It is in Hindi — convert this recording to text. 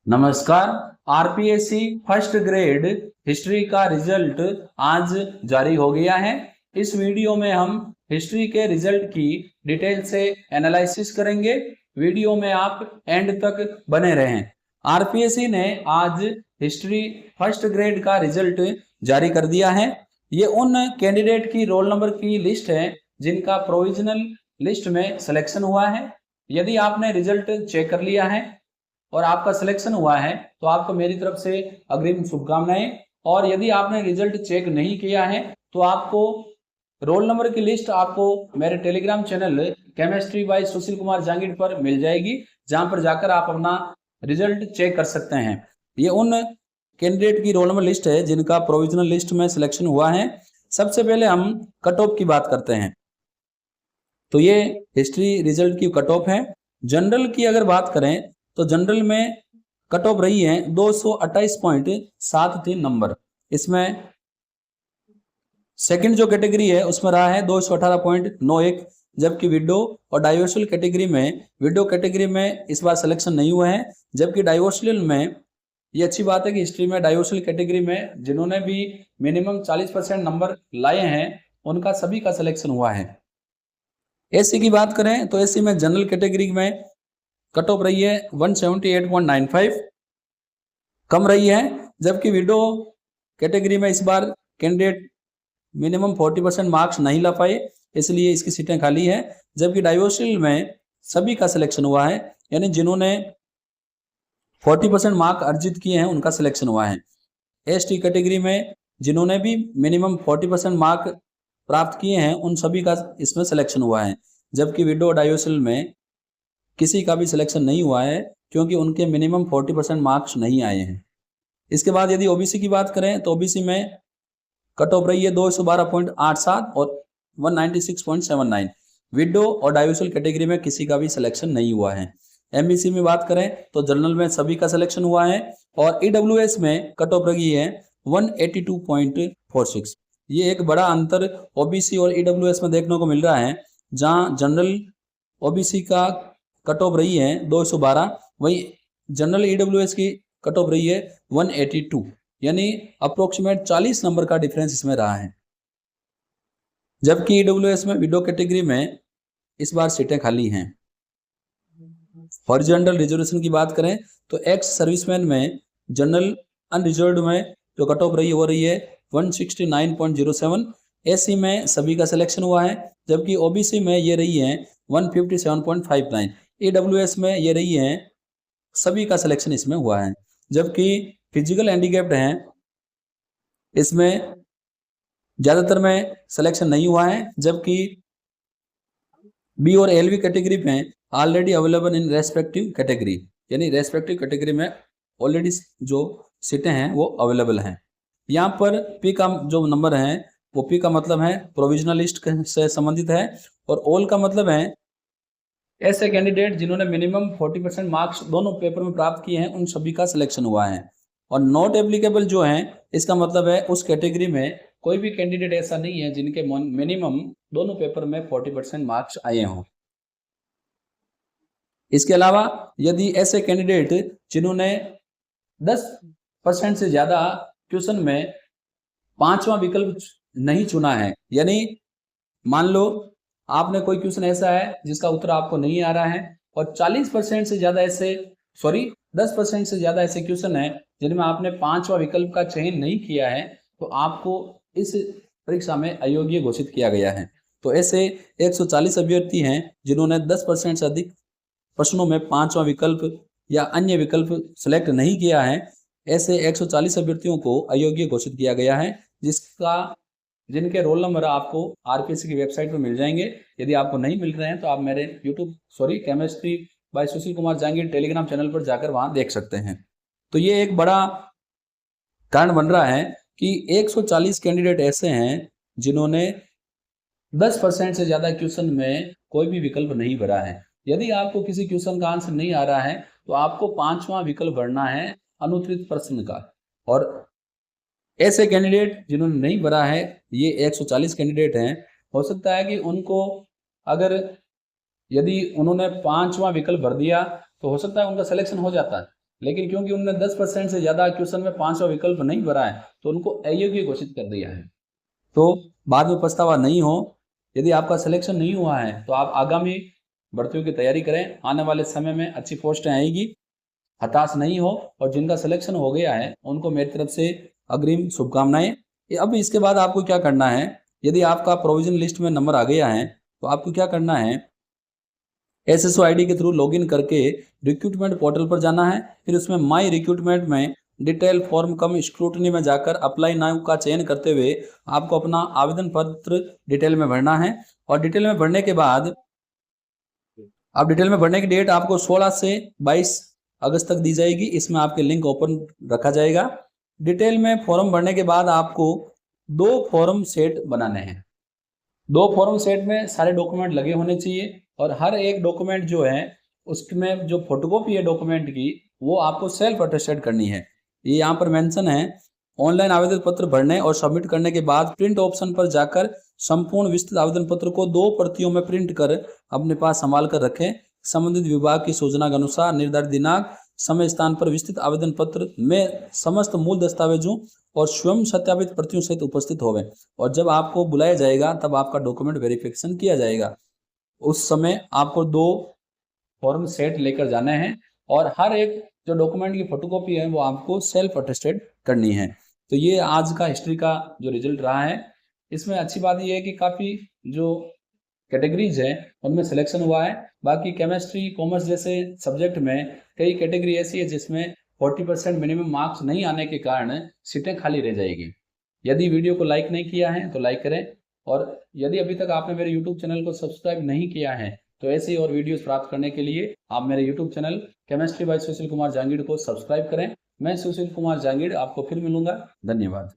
नमस्कार। आरपीएससी फर्स्ट ग्रेड हिस्ट्री का रिजल्ट आज जारी हो गया है। इस वीडियो में हम हिस्ट्री के रिजल्ट की डिटेल से एनालिसिस करेंगे। वीडियो में आप एंड तक बने रहें। आरपीएससी ने आज हिस्ट्री फर्स्ट ग्रेड का रिजल्ट जारी कर दिया है। ये उन कैंडिडेट की रोल नंबर की लिस्ट है जिनका प्रोविजनल लिस्ट में सिलेक्शन हुआ है। यदि आपने रिजल्ट चेक कर लिया है और आपका सिलेक्शन हुआ है तो आपको मेरी तरफ से अग्रिम शुभकामनाएं। और यदि आपने रिजल्ट चेक नहीं किया है तो आपको रोल नंबर की लिस्ट आपको मेरे Telegram channel chemistry bye Sushil Kumar Jangid पर मिल जाएगी, जहां पर जाकर आप अपना रिजल्ट चेक कर सकते हैं। ये उन कैंडिडेट की रोल नंबर लिस्ट है जिनका प्रोविजनल लिस्ट में सिलेक्शन हुआ है। सबसे पहले हम कट ऑफ की बात करते हैं। तो ये हिस्ट्री रिजल्ट की कट ऑफ है। जनरल की अगर बात करें तो जनरल में कट ऑफ रही है 228.73 नंबर। इसमें सेकंड जो कैटेगरी है उसमें रहा है 218.91, जबकि विडो और डाइवोर्सल कैटेगरी में इस बार सिलेक्शन नहीं हुआ है। जबकि डाइवोर्सल में ये अच्छी बात है कि हिस्ट्री में डाइवोर्सल कैटेगरी में जिन्होंने भी मिनिमम 40% नंबर लाए हैं उनका सभी का सिलेक्शन हुआ है। एससी की बात करें तो एससी में जनरल कैटेगरी में कट ऑफ रही है 178.95, कम रही है। जबकि विडो कैटेगरी में इस बार कैंडिडेट मिनिमम 40% मार्क्स नहीं ला पाए, इसलिए इसकी सीटें खाली है। जबकि डाइवोर्सल में सभी का सिलेक्शन हुआ है, यानी जिन्होंने 40% मार्क अर्जित किए हैं उनका सिलेक्शन हुआ है। एसटी कैटेगरी में जिन्होंने भी मिनिमम 40% मार्क प्राप्त किए हैं उन सभी का इसमें सिलेक्शन हुआ है। जबकि विडो डाइवोर्सल में किसी का भी सिलेक्शन नहीं हुआ है क्योंकि उनके मिनिमम 40% मार्क्स नहीं आए हैं। इसके बाद यदि ओबीसी की बात करें तो ओबीसी में कट ऑफ रही है 212.87 और 196.79। विडो और डाइवोर्सल कैटेगरी में किसी का भी सिलेक्शन नहीं हुआ है। एमबीसी में बात करें तो जनरल में सभी का सिलेक्शन हुआ है और ईडब्ल्यूएस में कट ऑफ रही है 182.46। ये एक बड़ा अंतर ओबीसी और ईडब्ल्यूएस में देखने को मिल रहा है। जहां जनरल ओबीसी का कट ऑफ रही है 212, वही जनरल ईडब्ल्यूएस की कट ऑफ रही है 182, यानी अप्रोक्सीमेट 40 नंबर का डिफरेंस इसमें रहा है। जबकि ईडब्ल्यूएस में विडो कैटेगरी में इस बार सीटें खाली हैं। हॉरिजॉन्टल रिजर्वेशन की बात करें तो एक्स सर्विसमैन में जनरल अनरिजर्व्ड में जो कट ऑफ रही है वो रही है 169.07। एससी में सभी का सिलेक्शन हुआ है, जबकि ओबीसी में ये रही है 157.59। ईडब्ल्यूएस में ये रही है सभी का सिलेक्शन इसमें हुआ है। जबकि फिजिकल हैंडीकैप्ड हैं इसमें ज्यादातर में सिलेक्शन नहीं हुआ है। जबकि बी और एलवी कैटेगरी में already available in respective category, यानी रेस्पेक्टिव कैटेगरी में ऑलरेडी जो सीटें हैं वो अवेलेबल हैं। यहाँ पर पी का जो नंबर है वो पी का मतलब है प्रोविजनल लिस्ट से संबंधित है और ऑल का मतलब है ऐसे कैंडिडेट जिन्होंने मिनिमम 40% मार्क्स दोनों पेपर में प्राप्त किए हैं उन सभी का सिलेक्शन हुआ है। और नॉट एप्लीकेबल जो है इसका मतलब है उस कैटेगरी में कोई भी कैंडिडेट ऐसा नहीं है जिनके मिनिमम दोनों पेपर में 40% मार्क्स आए हों। इसके अलावा यदि ऐसे कैंडिडेट जिन्होंने 10% से ज्यादा क्वेश्चन में पांचवा विकल्प नहीं चुना है, यानी मान लो आपने कोई क्वेश्चन ऐसा है जिसका उत्तर आपको नहीं आ रहा है और 40% से ज्यादा ऐसे 10% से ज्यादा ऐसे क्वेश्चन है जिनमें आपने पांचवा विकल्प का चयन नहीं किया है, तो आपको इस परीक्षा में अयोग्य घोषित किया गया है। तो ऐसे 140 अभ्यर्थी हैं जिन्होंने 10% से अधिक प्रश्नों में पांचवा विकल्प या अन्य विकल्प सिलेक्ट नहीं किया है। ऐसे 140 अभ्यर्थियों को अयोग्य घोषित किया गया है, जिनके रोल नंबर आपको आरपीएससी की वेबसाइट पर मिल जाएंगे। यदि आपको नहीं मिल रहे हैं तो आप मेरे chemistry bye Sushil Kumar Jangid Telegram channel पर जाकर वहां देख सकते हैं। तो ये एक बड़ा कारण बन रहा है कि 140 कैंडिडेट ऐसे हैं जिन्होंने 10% से ज्यादा क्वेश्चन में कोई भी विकल्प नहीं भरा है। यदि आपको किसी क्वेश्चन का आंसर नहीं आ रहा है तो आपको पांचवा विकल्प भरना है अनुत्तरित प्रश्न का। और ऐसे कैंडिडेट जिन्होंने नहीं भरा है, ये 140 कैंडिडेट हैं, हो सकता है कि उनको अगर यदि उन्होंने पांचवा विकल्प भर दिया तो हो सकता है उनका सिलेक्शन हो जाता है। लेकिन क्योंकि उन्होंने 10% से ज़्यादा क्वेश्चन में 5वां विकल्प नहीं भरा है तो उनको अयोग्य घोषित कर दिया है। तो बाद में पछतावा नहीं हो। यदि आपका सिलेक्शन नहीं हुआ है तो आप आगामी भर्तियों की तैयारी करें, आने वाले समय में अच्छी पोस्टें आएगी, हताश नहीं हो। और जिनका सिलेक्शन हो गया है उनको मेरी तरफ से अग्रिम शुभकामनाएं। अब इसके बाद आपको क्या करना है, यदि आपका प्रोविजन लिस्ट में नंबर आ गया है तो आपको क्या करना है, SSO ID के थ्रू लॉगिन करके रिक्रूटमेंट पोर्टल पर जाना है। फिर उसमें माई रिक्रूटमेंट में डिटेल फॉर्म कम स्क्रूटनी में जाकर अप्लाई नाउ का चयन करते हुए आपको अपना आवेदन पत्र डिटेल में भरना है। और डिटेल में भरने के बाद अब डिटेल में भरने की डेट आपको 16 से 22 अगस्त तक दी जाएगी। इसमें आपके लिंक ओपन रखा जाएगा। डिटेल में फॉर्म भरने के बाद आपको 2 फॉर्म सेट बनाने हैं। 2 फॉर्म सेट में सारे डॉक्यूमेंट लगे होने चाहिए और हर एक डॉक्यूमेंट जो है उसमें जो फोटोकॉपी है डॉक्यूमेंट की वो आपको सेल्फ अटेस्टेड करनी है। ये यहाँ पर मेंशन है। ऑनलाइन आवेदन पत्र भरने और सबमिट करने के बाद प्रिंट ऑप्शन पर जाकर संपूर्ण विस्तृत आवेदन पत्र को 2 प्रतियों में प्रिंट कर अपने पास संभाल कर रखें। संबंधित विभाग की सूचना के अनुसार निर्धारित दिनांक समय स्थान पर विस्तृत आवेदन पत्र में समस्त मूल दस्तावेजों और स्वयं सत्यापित प्रतियों सहित उपस्थित होवे। और जब आपको बुलाया जाएगा तब आपका डॉक्यूमेंट वेरिफिकेशन किया जाएगा। उस समय आपको 2 फॉर्म सेट लेकर जाने हैं और हर एक जो डॉक्यूमेंट की फोटोकॉपी है वो आपको सेल्फ अटेस्टेड करनी है। तो ये आज का हिस्ट्री का जो रिजल्ट रहा है, इसमें अच्छी बात ये है कि काफ़ी जो कैटेगरीज है उनमें सिलेक्शन हुआ है। बाकी केमिस्ट्री कॉमर्स जैसे सब्जेक्ट में कई कैटेगरी ऐसी है जिसमें 40% मिनिमम मार्क्स नहीं आने के कारण सीटें खाली रह जाएगी। यदि वीडियो को लाइक नहीं किया है तो लाइक करें और यदि अभी तक आपने मेरे यूट्यूब चैनल को सब्सक्राइब नहीं किया है तो ऐसे ही और वीडियोस प्राप्त करने के लिए आप मेरे YouTube channel chemistry bye Sushil Kumar Jahangir को सब्सक्राइब करें। मैं सुशील कुमार जहांगीर आपको फिर मिलूंगा। धन्यवाद।